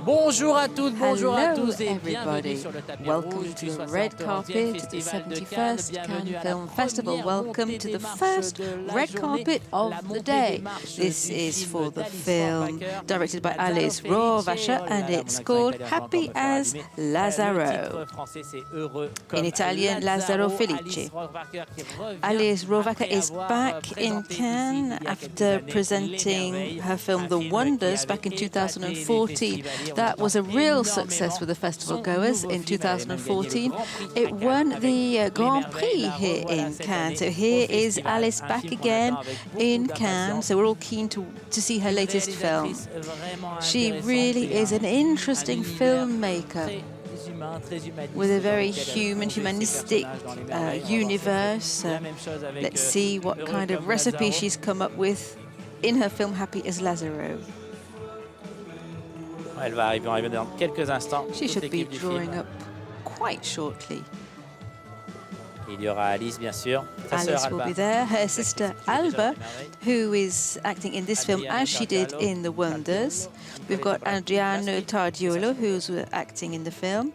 Bonjour à toutes, bonjour à tous et bienvenue everybody. sur le tapis Welcome rouge to du the red 71e carpet to the Festival de 71st Cannes. Cannes Bienvenue à la Film Festival. première Welcome montée to des the marches first de la red journée, carpet of la the montée day. des marches This du is film for the d'Alice film Rohrwacher, directed by Lazzaro Alice Felice. Rohrwacher, Oh là and là, it's mon accent called italien, je vais encore Happy me faire as allumer. Le Lazzaro. titre français c'est Heureux In comme Italian, Lazzaro Felice. Alice Rohrwacher qui revient Alice Rohrwacher après is avoir back in présenté ici, Cannes il y a quelques after années, presenting Les her film Merveilles, The un film Wonders qui back in avait épaté les 2014. festivaliers. On That was a attend real énormément success with the festival son goers nouveau in film. Elle avait même gagné le 2014. Grand Prix à It Cannes won avec the Les Grand Merveilles. Prix La here revoilà in cette Cannes. année So au here is festival. Alice Un back film qu'on again attend avec beaucoup in Cannes. d'impatience. So we're all keen to see her Une latest film. réalisatrice vraiment She intéressante really et is an interesting filmmaker très humain, très humaniste, with a very dans lequel elle human, plonge ses humanistic personnages dans les merveilles. On va voir universe. la même chose avec, Let's see what Heureux kind of comme recipe Lazzaro. she's come up with in her film Happy as Lazzaro. Elle va arriver dans quelques instants. She toute should be l'équipe du drawing film. up quite shortly. Il y aura Alice, bien sûr. Sa sœur Alice will Alba, be there, her sister Alba, merveilles. who is acting in this film as she did in The Wonders. We've got Adriano Tardiolo, who's acting in the film,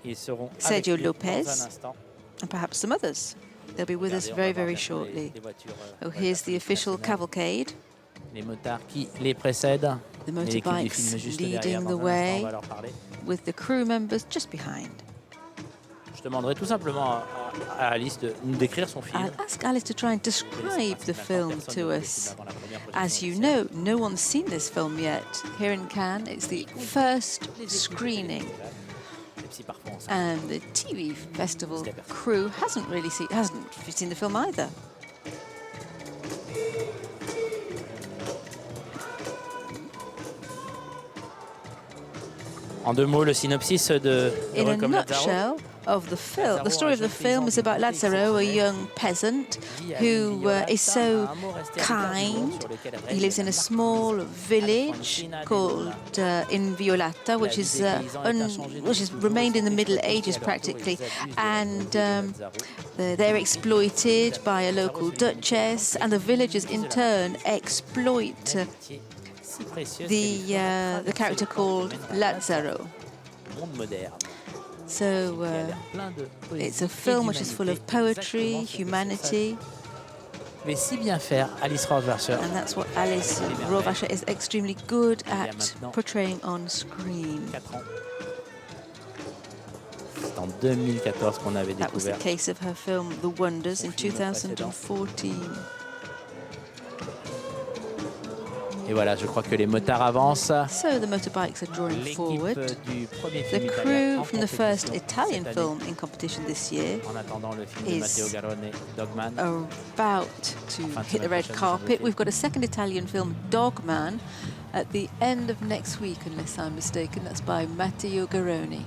Ils seront Sergio avec lui Lopez. dans un instant. and perhaps some others. They'll be with us Regardez, on va very, voir very bientôt shortly. les voitures, Oh, ouais, here's the la official nationale. cavalcade. Les motards qui les précèdent. The Et l'équipe du motorbikes film juste leading derrière. the Dans un instant, way on va leur parler. with the crew members just behind. Je demanderai tout simplement à Alice de nous décrire son film. I'll ask Alice to try and describe the film to us. As you know, no one's seen this film yet. Here in Cannes, it's the first screening, and the TV festival crew hasn't seen the film either. En deux mots, le synopsis de In a Heureux comme Lazzaro. nutshell, of the film, the story of the film is about Lazzaro, a young peasant who is so kind. He lives in a small village called in Violata, which has remained in the Middle Ages practically, and they're exploited by a local duchess, and the villagers in turn exploit the character called Lazzaro. So it's a film which is full of poetry, humanity. Mais si bien faire, Alice Rohrwacher. And that's what Alice Rohrwacher is extremely good at portraying on screen. 4 ans. C'est en 2014 qu'on avait That was the découvert. case of her film The Wonders in 2014. Et voilà, je crois que les motards avancent. So the motorbikes are drawing L'équipe forward. du premier The film italien crew en from the first compétition Italian cette film in competition this year année. En attendant le film de is Matteo Garrone, Dogman. about to hit the red carpet. We've got a second Italian film, Dogman, at the end of next week, unless I'm mistaken. That's by Matteo Garrone.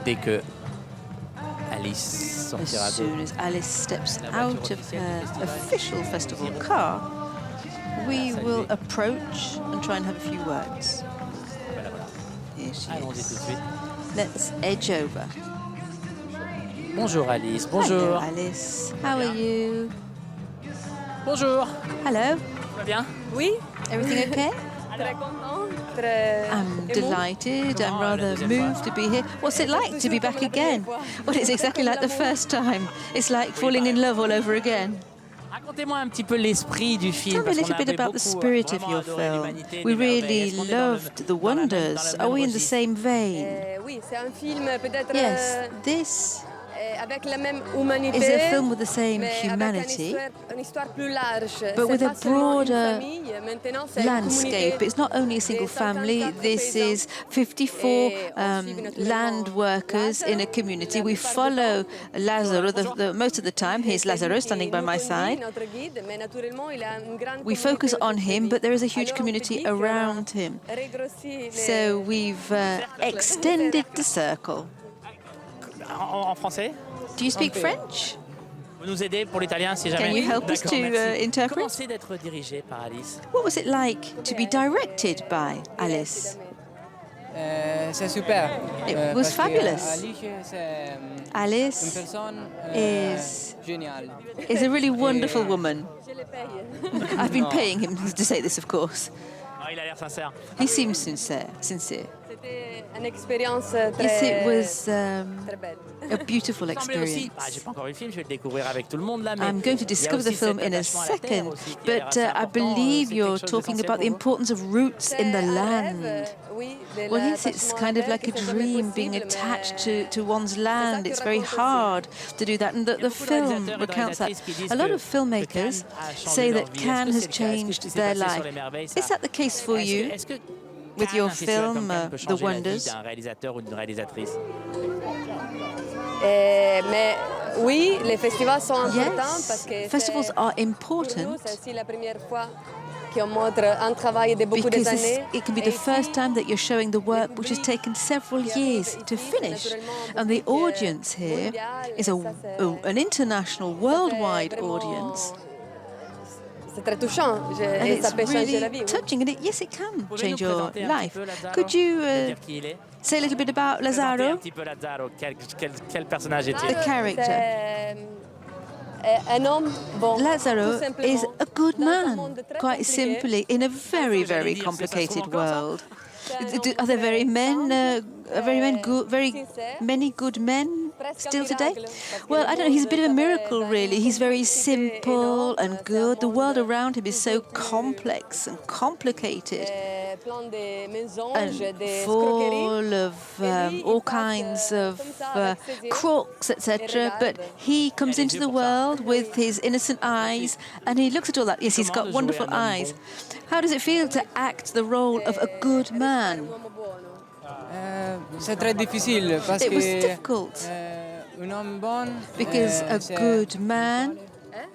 Dès que Alice sortira As de soon as Alice steps out of her official festival car, we will approach and try and have a few words. Here she allons-y tout de is. suite. Let's edge over. Bonjour Alice, Hello, bonjour. Alice. How are you? Bonjour. Hello. Tout va bien? Oui, Everything okay? très content, très I'm émue. delighted. I'm Comment, la rather deuxième moved to be here. What's it like to be back again? Well, it's exactly like the first time. It's like falling in love all over again. Racontez-moi un petit peu l'esprit du film. Tell me a parce qu'on little bit avait about the beaucoup, spirit of vraiment your adoré film. l'humanité, We les merveilles. really Est-ce qu'on est dans le- loved The dans la même- Wonders. dans le Are même we in the registre? same vein? Oui, c'est un film peut-être Yes, this avec la même humanité, is a film with the same mais humanity, avec une histoire plus large. but with C'est a pas seulement une broader famille, maintenant c'est une landscape. communauté It's not only a single des family. 54 This paysans. is 54 Et on suit naturellement land workers in a Lazzaro, community. la We plupart du follow temps. Lazzaro most of the time. Here's C'est lui Lazzaro qui standing by nous my conduit, side. notre guide, mais naturellement, il a une grande We communauté focus on autour de him, lui. but there is a huge Alors, on community peut dire qu'on a around him. régrossi les- So we've extended the circle. En français? Do you speak French? Vous nous aider pour l'italien si jamais? Can you help us D'accord, to merci. interpret? Comment c'est d'être dirigé par Alice? What was it like to be directed by Alice? C'est super. It was fabulous. Alice Une personne géniale. is a really wonderful woman. Je le paye. I've been paying him to say this, of course. Ah, il a l'air sincère. He seems sincere. C'était une expérience Yes, it was très belle. a beautiful Il semblait aussi, experience. j'ai pas encore vu le film, je vais le découvrir avec tout le monde là, mais I'm going to il y a discover the aussi film cet in a attachement à la terre second, aussi qui a l'air but assez I important. believe C'est you're quelque chose talking d'essentiel about the pour vous. importance of roots in the Un land. rêve, oui, de Well, yes, it's l'attachement à kind la of terre like a qui c'est jamais dream being possible, attached mais to one's land. que It's very raconte aussi. hard to do that, and the beaucoup de film réalisateurs et de recounts that. réalisatrices qui disent A lot que of filmmakers Cannes a changé say leur that vie. Cannes Est-ce has que c'est le cas? Est-ce que changed ce qui s'est their passé sur life. les merveilles, Is that the case for you? Est-ce que with Cannes, your un festival comme film, Cannes peut The changer la vie Wonders? d'un réalisateur ou d'une réalisatrice? Mais oui, les festivals sont importants parce Yes, que festivals are pour nous, important c'est aussi la première fois qu'on montre un travail de beaucoup because d'années. it can be the first time that you're showing the work which has taken several years to finish. And the audience here is an international, worldwide audience. C'est très touchant And et ça it's peut changer la really vie. Oui. touching, and yes, it can Pouvez-nous change your présenter un petit life. peu Lazzaro? Could you Dire qui il est? say a little bit about Présenter un Lazzaro? petit peu Lazzaro. Quel personnage est-il? The character. C'est un homme bon. Lazzaro tout simplement, is a good dans un man, monde très quite compliqué. simply, in a very, very complicated world. Are there very many good men still today? Well, I don't know. He's a bit of a miracle, really. He's very simple and good. The world around him is so complex and complicated Plein de mensonges, and de full of all kinds of crooks, etc. But he comes into the world with his innocent eyes and he looks at all that. Yes, he's got wonderful eyes. How does it feel to act the role of a good man? C'est très difficile parce It was que difficult un homme bon because a good man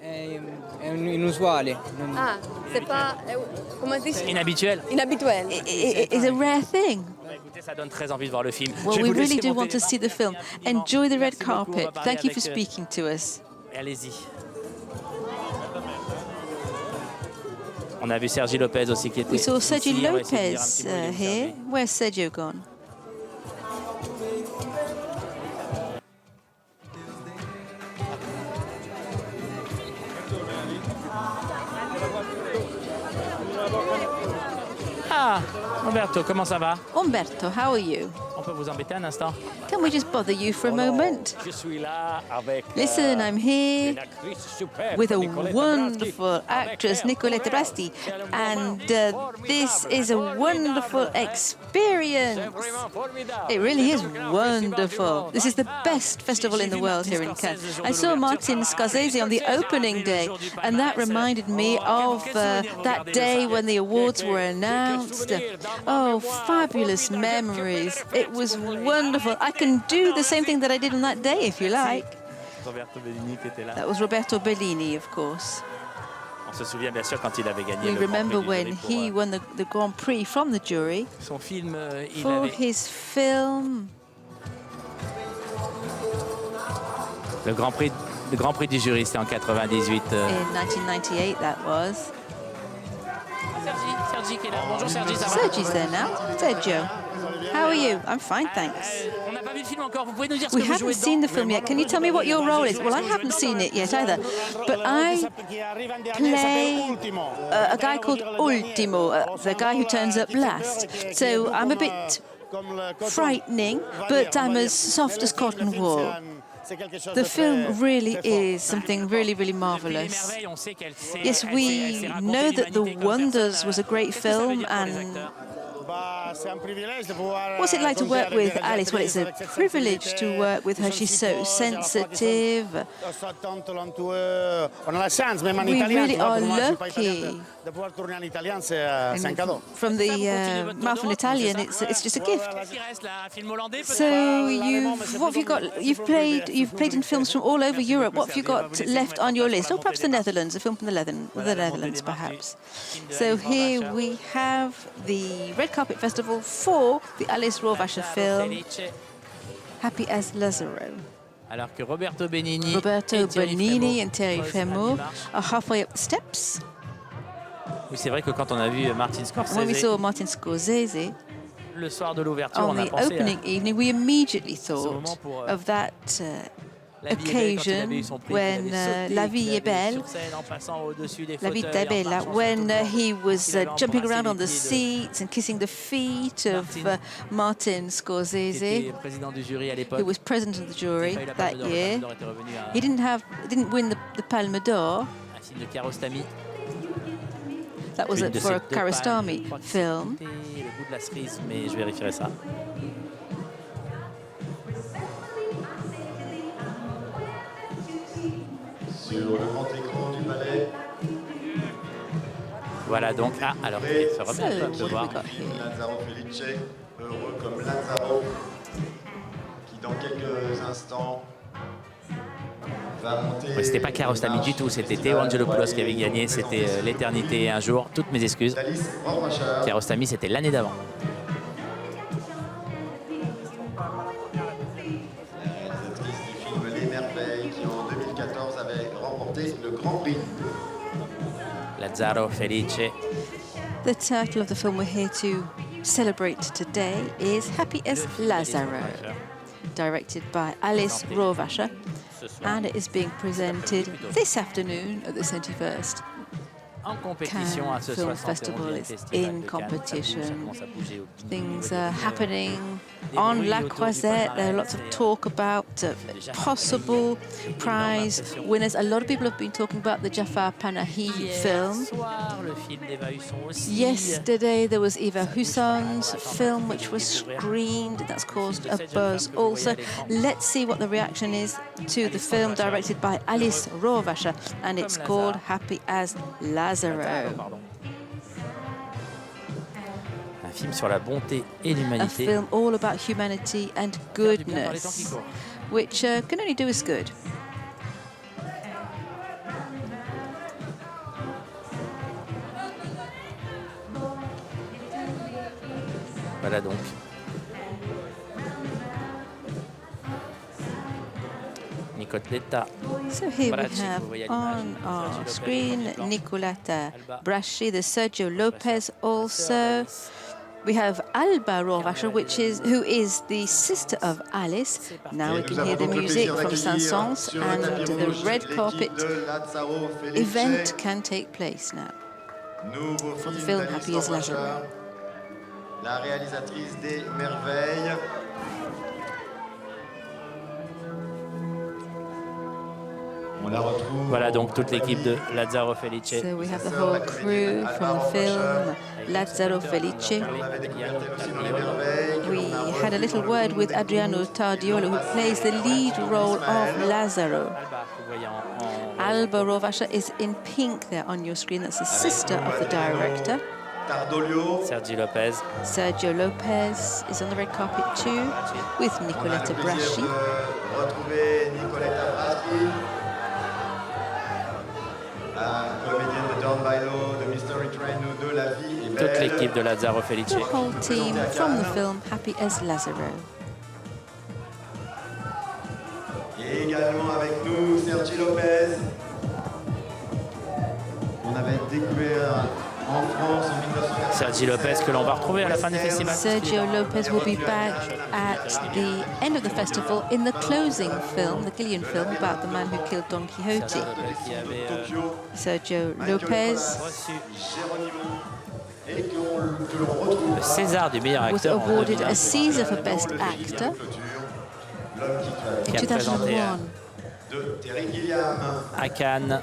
è inusuale. Ah, c'est pas comment dire Inhabituel. inhabituel. is a rare thing. Écoutez, ça donne très envie de voir le film. Well, Je vais we vous laisser really do monter want to les see the film. marches. Enjoy the red Merci beaucoup. On va carpet. parler Thank you for avec, speaking to us. Allez-y. On a vu Sergio Lopez aussi qui était We saw ici. Sergio On va essayer de dire un Lopez petit mot, il est here. venu. Where's Sergio gone? Ah, Roberto, comment ça va? Umberto, how are you? On peut vous embêter un instant? Can we just bother you for a moment? Je suis là avec Listen, I'm here une actrice superbe, with a Nicoletta wonderful Braschi, actress, avec Nicoletta elle. Braschi, Quel and moment this formidable, is a wonderful formidable. experience. C'est vraiment formidable. It really is C'est le grand wonderful. festival du This is the monde. best festival in the world here in Cannes. I saw Martin Scorsese on the Scorsese opening a day, appelé le jour du and that palmarès. reminded me of that day when the awards were announced. Oh, fabulous memories. It was wonderful. I can do the same thing that I did on that day, if you like. Roberto Benigni qui était là. That was Roberto Bellini, of course. On se souvient bien sûr quand il avait gagné We le Grand Prix remember du when jury pour, he won the Grand Prix from the jury son film. Il for avait his film. le Grand Prix du jury, c'était en 98. In 1998, that was. Sergi qui est là. Bonjour Sergi, ça va? Sergi's there now. Sergio, how are you? I'm fine, thanks. On n'a pas vu le film encore. Vous pouvez nous dire ce We que vous jouez haven't seen dedans? the film yet. Can you tell me what your role is? Well, I haven't seen it yet either. But I play a guy called Ultimo, the guy who turns up last. So I'm a bit frightening, but I'm as soft as cotton wool. The film really is something really, really marvelous. Yes, we know that The Wonders was a great film, and what's it like to work with Alice? Well, it's a privilege to work with her. She's so sensitive. We really are lucky. And from the mouth of an Italian, it's just a gift. So what have you got? You've played in films from all over Europe. What have you got left on your list? Or perhaps the Netherlands, a film from the Netherlands, perhaps. So here we have the Red Carpet Festival for the Alice Rohrwacher film, Happy as Lazzaro. Alors que Roberto Benigni, and Thierry Frémaux are halfway up the steps. Oui, c'est vrai que quand on a vu Martin When we Scorsese, saw Martin Scorsese, Le soir de l'ouverture, On on a the pensé opening evening, we immediately ce moment thought pour of that La Vie est belle, quand il avait occasion eu son prix, when qu'il avait sauté, La Vie qu'il est avait belle, sur scène en passant au-dessus des La Vita fauteuils, è en Bella, marchant sur when tout le monde, he was qu'il avait jumping embrassé around on les the pieds seats and kissing the feet of qui Martin était Scorsese, président du jury à who l'époque. was president of the Il n'a jury pas eu la that Palme d'Or, le year. Palme d'Or était revenu à He didn't win the Palme d'Or. un film de Kiarostami. That was Une de for ces a deux Kiarostami palmes, je crois que film. c'était Le goût de la cerise, mais je vérifierai ça. Sur le grand écran du palais, Voilà donc, alors il se remet un peu à pleuvoir. Lazzaro Felice, heureux comme Lazzaro, qui dans quelques instants va monter. Ouais, c'était pas Kiarostami du tout, c'était Théo Angelopoulos qui avait gagné, c'était l'éternité et un jour, toutes mes excuses. Rohrwacher. Kiarostami, c'était l'année d'avant. La réalisatrice du film Les Merveilles, qui en 2014 avait remporté le Grand Prix. Lazzaro Felice. The title of the film we're here to celebrate today is Happy as Lazzaro, directed by Alice Rohrwacher, and it is being presented this afternoon at the 21st En compétition à ce Film 71e Festival is festival in de Cannes. competition. Ça commence à bouger au Things are happening on La Croisette. There are lots of talk about possible prize winners. A lot of people have been talking about the Jafar Panahi film. Soir, le film d'Eva Husson aussi. Yesterday there was Eva Husson's film which was screened. That's caused a buzz also. Let's see what the reaction is to the film directed by Alice Rohrwacher, and it's called Happy as Lazzaro. Un film sur la bonté et A l'humanité. film all about humanity and goodness, which can only do us good. Voilà donc. Nicoletta. So here we Braschi, have vous voyez à on l'image, our Sergio Lopez, screen premier plan. Nicoletta Alba. Braschi, the Sergio Lopez also. We have Alba Rohrwacher, who is the sister of Alice. Now we can hear the music from Saint-Saëns, and the red carpet event can take place now. For the film Happy as Lazzaro. La réalisatrice des Merveilles. On la retrouve. Voilà donc toute l'équipe de Lazzaro Felice. So we have the whole crew from the film Lazzaro Felice. We had a little word with Adriano Tardiolo, who plays the lead role of Lazzaro. Alba, vous voyez en Alba Rohrwacher is in pink there on your screen. That's the sister of the director. Tardiolo. Sergio Lopez. Sergio Lopez is on the red carpet too, with Nicoletta Braschi. Retrouver Nicoletta Braschi, la comédienne de Down by Law, de Mystery Train ou de La Vie est belle. Toute l'équipe de Lazzaro Felice. The whole team from the film Happy as Lazzaro. Et également avec nous Sergio Lopez, qu'on avait découvert en France en 1980. Sergio Lopez que l'on va retrouver à la fin du festival. Sergio Lopez will be back at the end of the festival in the closing film, the Gillian film about the man who killed Don Quixote. Sergio Lopez qui avait Sergio Lopez reçu Et que l'on retrouve le César du meilleur was acteur en awarded 2001, a Caesar for Best Actor L'homme qui in qui a présenté 2001. de Terry Gilliam. à Cannes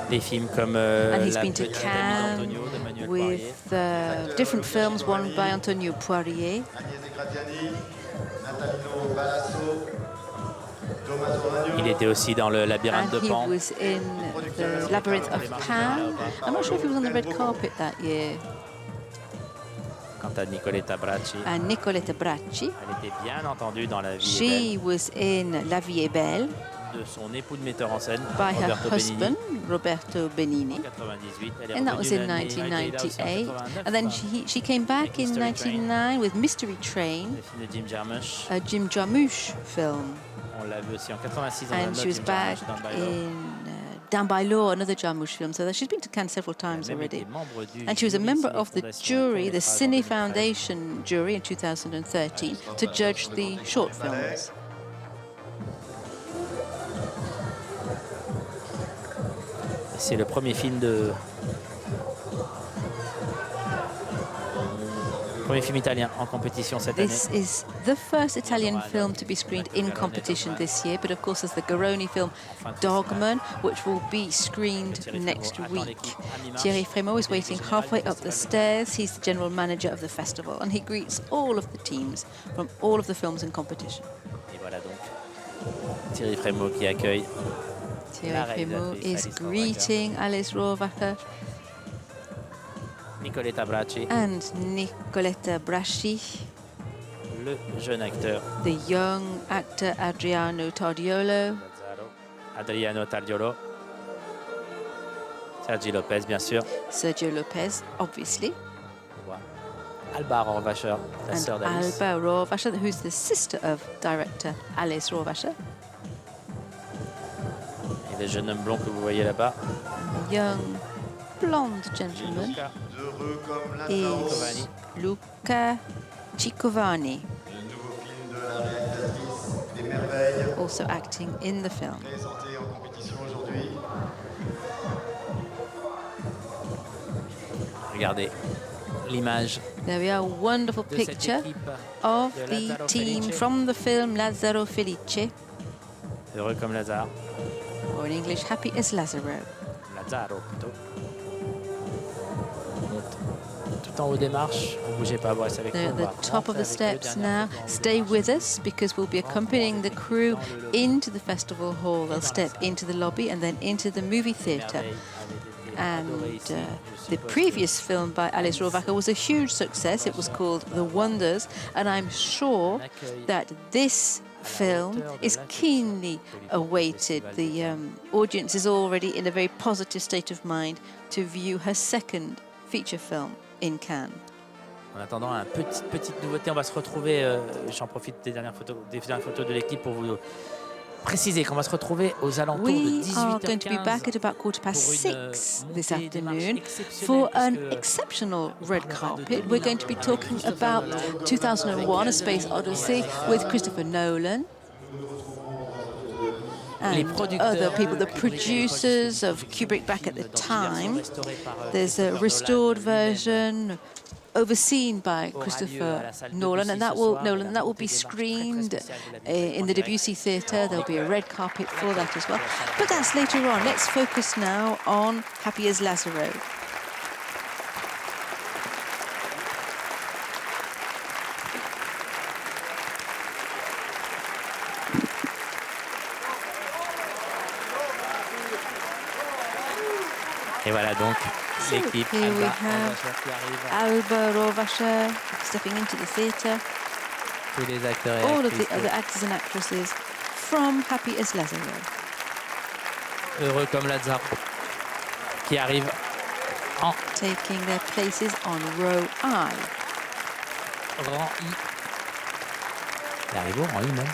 des films comme And he's La been to Petite Amie Cannes d'Antonio de Manuel Poirier. with different films, one by Antonio Poirier. Agnese Graziani, Natalino, Balasso, Tommaso, Ragno. Il était aussi dans le Labyrinthe de And he Pan. was in the Labyrinth of Pan. I'm not sure if he was on the red carpet that year. Quant à Nicoletta Braschi, And Nicoletta Bracci, elle était bien entendue dans La Vie est she was in La Vie est belle belle de son époux de metteur en scène, by her Roberto Benigni. husband, Roberto Benigni. En 98, elle est And that was in revenue l'année- elle était là aussi en 1998. 89, And then she came back in Mystery Train. 1999 with Mystery Train, le film de Jim Jarmusch. a Jim Jarmusch film. On l'a vu aussi en 86 dans And un autre she was Jim back Jarmusch dans By Law. in Down by Law, another Jarmusch film. So she's been to Cannes several times already. And she was a member of the jury, the Cine Foundation jury in 2013, to judge the short films. C'est le premier film italien en compétition cette année. This is the first Italian film to be screened in competition this year, but of course there's the Garrone film Dogman, which will be screened next week. Thierry Frémaux is waiting halfway up the stairs. He's the general manager of the festival, and he greets all of the teams from all of the films in competition. Et voilà donc Thierry Frémaux qui accueille. Thierry Frémaux is greeting Alice Rohrwacher Nicoletta Braschi, and Nicoletta Braschi, le jeune acteur the young actor Adriano Tardiolo, Adriano Tardiolo, Sergio Lopez bien sûr, Sergio Lopez, obviously, Alba Rohrwacher, la and sœur d'Alice. Alba Rohrwacher, who's the sister of director Alice Rohrwacher. Et le jeune homme blond que vous voyez là-bas, The young blonde gentleman Heureux comme is Luca Chikovani, le nouveau film de la réalisatrice des merveilles, also acting in the film. présenté en compétition aujourd'hui. regardez l'image. There we are, a wonderful picture of the team from the film Lazzaro Felice, Heureux comme Lazare. or in English, Happy as Lazzaro. Lazzaro plutôt. On monte tout en haut des marches. Ne bougez pas, vous restez avec They're nous. at the top of the steps now. Stay with us because we'll be accompanying the crew into the festival hall. They'll step into the lobby and then into the movie theatre. And the previous film by Alice Rohrwacher was a huge success. It was called The Wonders, and I'm sure that this film is keenly awaited. The audience is already in a very positive state of mind to view her second feature film in Cannes. En attendant, petite nouveauté, on va se retrouver, j'en profite des dernières photos de l'équipe pour vous préciser qu'on va se retrouver aux alentours de We 18h15 are going to be back at about 6:15 this afternoon for an exceptional red carpet. We're going to be talking about 2001, A Space Odyssey with Christopher Nolan and other people, the producers of Kubrick back at the time. There's a restored version overseen by Christopher Nolan, and that will be screened in the Debussy Theatre. There'll be a red carpet for that as well. But that's later on. Let's focus now on Happy as Lazzaro. Et voilà donc l'équipe Here we Alba have qui arrive. Alba Rohrwacher stepping into the theatre. Tous les acteurs et All of the actrices. other actors and actresses from Happy as Lazzaro. Heureux comme Lazare qui arrive en Taking their places on row I. rang I. Il arrive au rang I même.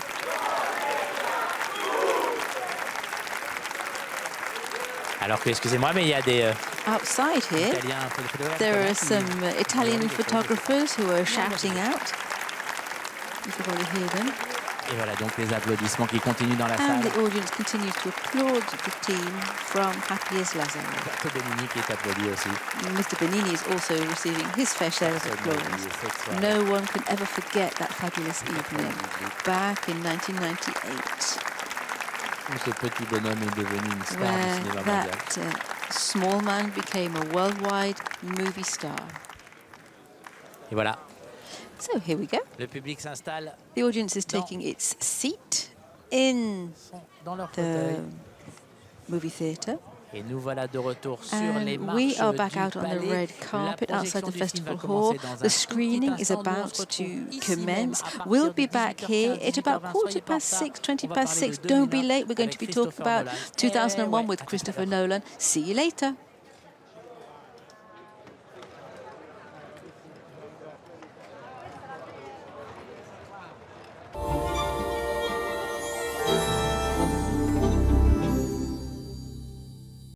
Alors que, excusez-moi, mais il y a des Outside here, Italiens un peu de photographes. there are some Italian photographers who are shouting out. You can probably hear them. Et voilà donc les applaudissements qui continuent dans la And salle. the audience continues to applaud the team from Happy as Lazzaro. Roberto Benigni qui est applaudi aussi. Mr. Benigni is also receiving his fair share of applause. No one can ever forget that fabulous evening back in 1998, Où ce petit bonhomme est devenu une star du where cinéma mondial. that small man became a worldwide movie star. Et voilà, So here we go. le public s'installe The audience is taking its seat in dans leur the fauteuil. movie theatre. Et nous voilà de retour sur les And marches we are back du out on the palais. red carpet La outside the projection du film festival va hall. commencer dans un The tout screening petit is instant. Nous, on about se to retrouve ici commence. même à We'll partir be de back here 18h15, at about 18h25. 6:20 On va past parler 6. de Don't be 2001 late. We're going to avec be talking Christopher about Nolan. 2001 Ouais, with à tout à Christopher l'heure. Nolan. See you later.